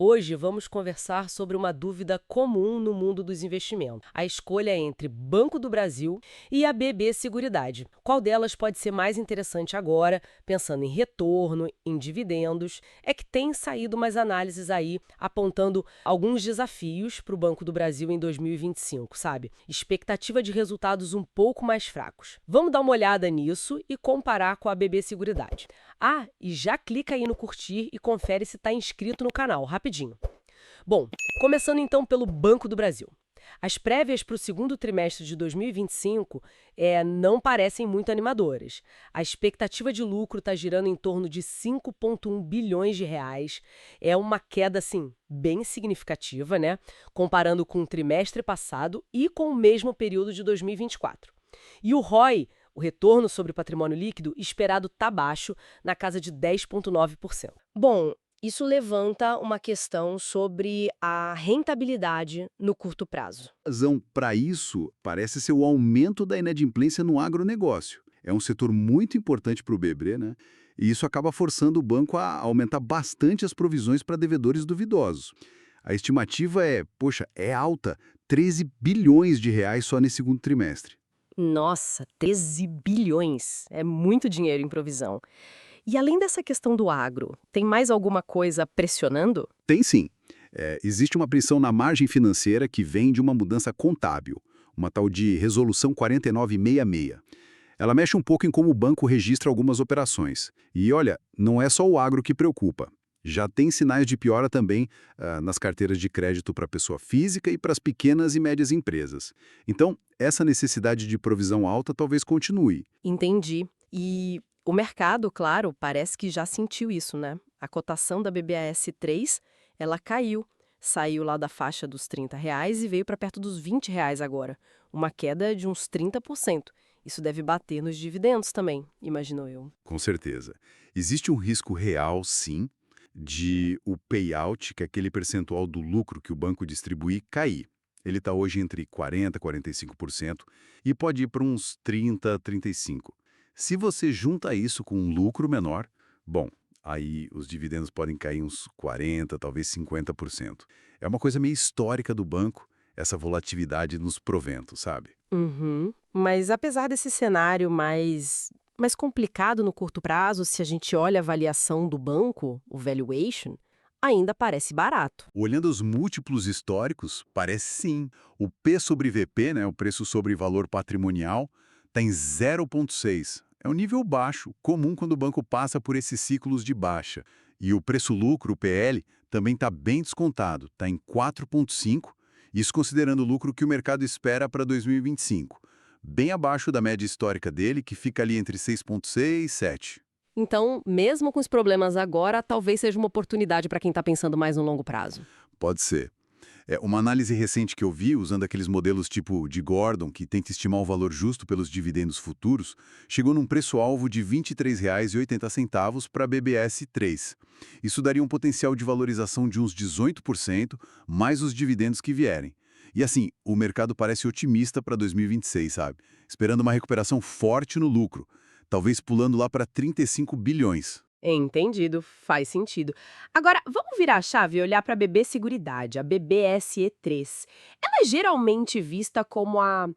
Hoje vamos conversar sobre uma dúvida comum no mundo dos investimentos. A escolha entre Banco do Brasil e a BB Seguridade. Qual delas pode ser mais interessante agora, pensando em retorno, em dividendos? É que tem saído umas análises aí apontando alguns desafios para o Banco do Brasil em 2025, sabe? Expectativa de resultados um pouco mais fracos. Vamos dar uma olhada nisso e comparar com a BB Seguridade. Ah, e já clica aí no curtir e confere se está inscrito no canal, rapidinho. Bom, começando então pelo Banco do Brasil. As prévias para o segundo trimestre de 2025 não parecem muito animadoras. A expectativa de lucro está girando em torno de 5,1 bilhões de reais. É uma queda, assim, bem significativa, né? Comparando com o trimestre passado e com o mesmo período de 2024. E o ROI, o retorno sobre o patrimônio líquido, esperado está baixo, na casa de 10,9%. Bom, isso levanta uma questão sobre a rentabilidade no curto prazo. A razão para isso parece ser o aumento da inadimplência no agronegócio. É um setor muito importante para o BB, né? E isso acaba forçando o banco a aumentar bastante as provisões para devedores duvidosos. A estimativa é alta, 13 bilhões de reais só nesse segundo trimestre. Nossa, 13 bilhões! É muito dinheiro em provisão. E além dessa questão do agro, tem mais alguma coisa pressionando? Tem sim. Existe uma pressão na margem financeira que vem de uma mudança contábil, uma tal de Resolução 4966. Ela mexe um pouco em como o banco registra algumas operações. E olha, não é só o agro que preocupa. Já tem sinais de piora também nas carteiras de crédito para pessoa física e para as pequenas e médias empresas. Então, essa necessidade de provisão alta talvez continue. Entendi. E o mercado, claro, parece que já sentiu isso, né? A cotação da BBAS 3, ela caiu. Saiu lá da faixa dos R$ 30 e veio para perto dos R$ 20 agora. Uma queda de uns 30%. Isso deve bater nos dividendos também, imagino eu. Com certeza. Existe um risco real, sim, de o payout, que é aquele percentual do lucro que o banco distribui, cair. Ele está hoje entre 40% e 45% e pode ir para uns 30%, 35%. Se você junta isso com um lucro menor, bom, aí os dividendos podem cair uns 40%, talvez 50%. É uma coisa meio histórica do banco, essa volatilidade nos proventos, sabe? Uhum. Mas apesar desse cenário mais complicado no curto prazo, se a gente olha a avaliação do banco, o valuation, ainda parece barato. Olhando os múltiplos históricos, parece sim. O P sobre VP, né, o preço sobre valor patrimonial, está em 0,6. É um nível baixo, comum quando o banco passa por esses ciclos de baixa. E o preço-lucro, o PL, também está bem descontado, está em 4,5, isso considerando o lucro que o mercado espera para 2025. Bem abaixo da média histórica dele, que fica ali entre 6,6 e 7. Então, mesmo com os problemas agora, talvez seja uma oportunidade para quem está pensando mais no longo prazo. Pode ser. Uma análise recente que eu vi, usando aqueles modelos tipo de Gordon, que tenta estimar o valor justo pelos dividendos futuros, chegou num preço-alvo de R$ 23,80 para a BBS 3. Isso daria um potencial de valorização de uns 18%, mais os dividendos que vierem. E assim, o mercado parece otimista para 2026, sabe? Esperando uma recuperação forte no lucro, talvez pulando lá para 35 bilhões. Entendido, faz sentido. Agora, vamos virar a chave e olhar para a BB Seguridade, a BBSE 3. Ela é geralmente vista como a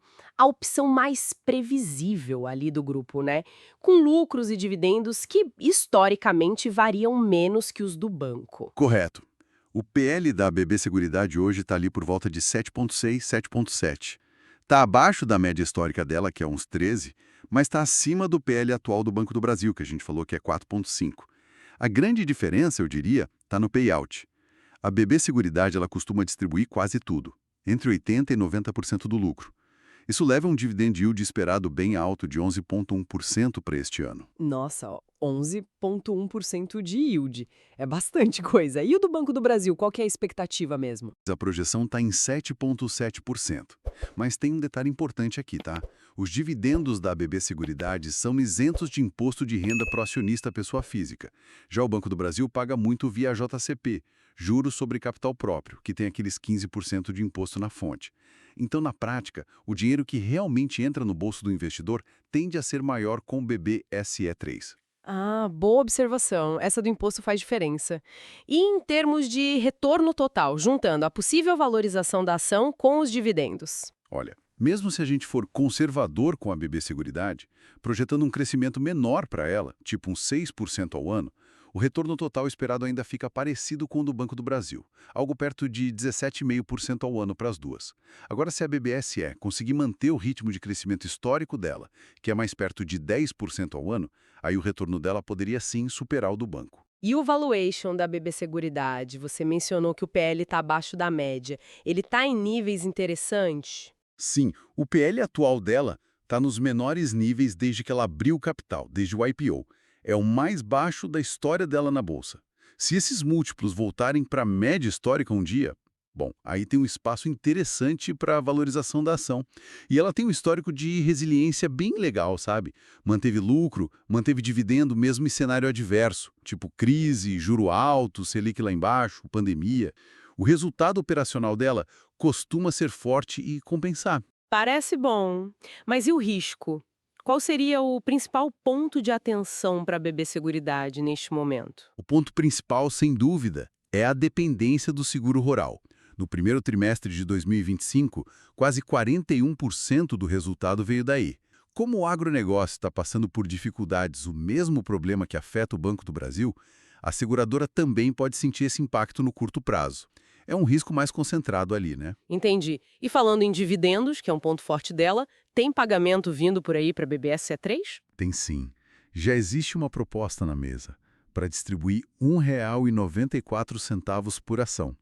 opção mais previsível ali do grupo, né? Com lucros e dividendos que, historicamente, variam menos que os do banco. Correto. O PL da BB Seguridade hoje está ali por volta de 7,6, 7,7. Está abaixo da média histórica dela, que é uns 13, mas está acima do PL atual do Banco do Brasil, que a gente falou que é 4,5. A grande diferença, eu diria, está no payout. A BB Seguridade ela costuma distribuir quase tudo, entre 80% e 90% do lucro. Isso leva a um dividend yield esperado bem alto de 11,1% para este ano. Nossa, ó, 11,1% de yield. É bastante coisa. E o do Banco do Brasil, qual que é a expectativa mesmo? A projeção está em 7,7%. Mas tem um detalhe importante aqui, tá? Os dividendos da BB Seguridade são isentos de imposto de renda pro acionista pessoa física. Já o Banco do Brasil paga muito via JCP, juros sobre capital próprio, que tem aqueles 15% de imposto na fonte. Então, na prática, o dinheiro que realmente entra no bolso do investidor tende a ser maior com o BB SE3. Ah, boa observação. Essa do imposto faz diferença. E em termos de retorno total, juntando a possível valorização da ação com os dividendos? Olha, mesmo se a gente for conservador com a BB Seguridade, projetando um crescimento menor para ela, tipo uns 6% ao ano, o retorno total esperado ainda fica parecido com o do Banco do Brasil, algo perto de 17,5% ao ano para as duas. Agora, se a BBSE conseguir manter o ritmo de crescimento histórico dela, que é mais perto de 10% ao ano, aí o retorno dela poderia sim superar o do banco. E o valuation da BB Seguridade? Você mencionou que o PL está abaixo da média. Ele está em níveis interessantes? Sim, o PL atual dela está nos menores níveis desde que ela abriu o capital, desde o IPO. É o mais baixo da história dela na bolsa. Se esses múltiplos voltarem para a média histórica um dia, bom, aí tem um espaço interessante para a valorização da ação. E ela tem um histórico de resiliência bem legal, sabe? Manteve lucro, manteve dividendo mesmo em cenário adverso, tipo crise, juro alto, Selic lá embaixo, pandemia. O resultado operacional dela costuma ser forte e compensar. Parece bom. Mas e o risco? Qual seria o principal ponto de atenção para a BB Seguridade neste momento? O ponto principal, sem dúvida, é a dependência do seguro rural. No primeiro trimestre de 2025, quase 41% do resultado veio daí. Como o agronegócio está passando por dificuldades, o mesmo problema que afeta o Banco do Brasil, a seguradora também pode sentir esse impacto no curto prazo. É um risco mais concentrado ali, né? Entendi. E falando em dividendos, que é um ponto forte dela, tem pagamento vindo por aí para a BBSE3? Tem sim. Já existe uma proposta na mesa para distribuir R$ 1,94 por ação.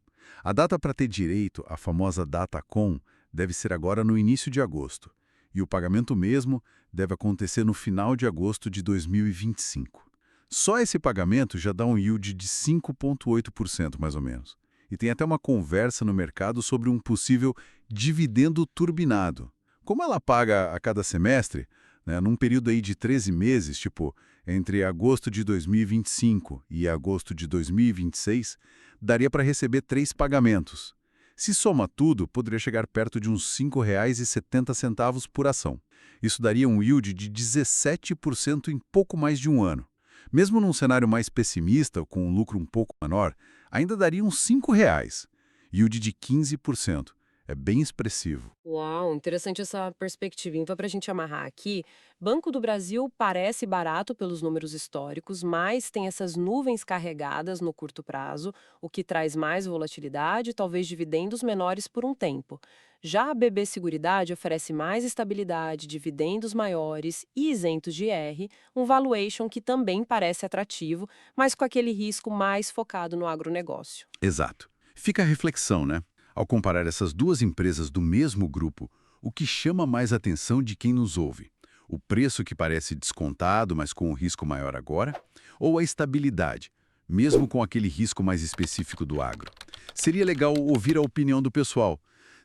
A data para ter direito, a famosa data com, deve ser agora no início de agosto. E o pagamento mesmo deve acontecer no final de agosto de 2025. Só esse pagamento já dá um yield de 5,8% mais ou menos. E tem até uma conversa no mercado sobre um possível dividendo turbinado. Como ela paga a cada semestre, né, num período aí de 13 meses, tipo entre agosto de 2025 e agosto de 2026, daria para receber 3 pagamentos. Se soma tudo, poderia chegar perto de uns R$ 5,70 por ação. Isso daria um yield de 17% em pouco mais de um ano. Mesmo num cenário mais pessimista, com um lucro um pouco menor, ainda daria uns R$ 5,00. Yield de 15%. É bem expressivo. Uau, interessante essa perspectiva. Então, para a gente amarrar aqui, Banco do Brasil parece barato pelos números históricos, mas tem essas nuvens carregadas no curto prazo, o que traz mais volatilidade e talvez dividendos menores por um tempo. Já a BB Seguridade oferece mais estabilidade, dividendos maiores e isentos de IR, um valuation que também parece atrativo, mas com aquele risco mais focado no agronegócio. Exato. Fica a reflexão, né? Ao comparar essas duas empresas do mesmo grupo, o que chama mais atenção de quem nos ouve? O preço que parece descontado, mas com um risco maior agora? Ou a estabilidade, mesmo com aquele risco mais específico do agro? Seria legal ouvir a opinião do pessoal.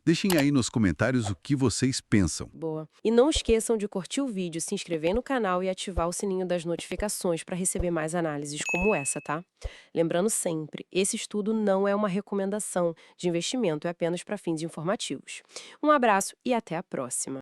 Deixem aí nos comentários o que vocês pensam. Boa. E não esqueçam de curtir o vídeo, se inscrever no canal e ativar o sininho das notificações para receber mais análises como essa, tá? Lembrando sempre, esse estudo não é uma recomendação de investimento, é apenas para fins informativos. Um abraço e até a próxima.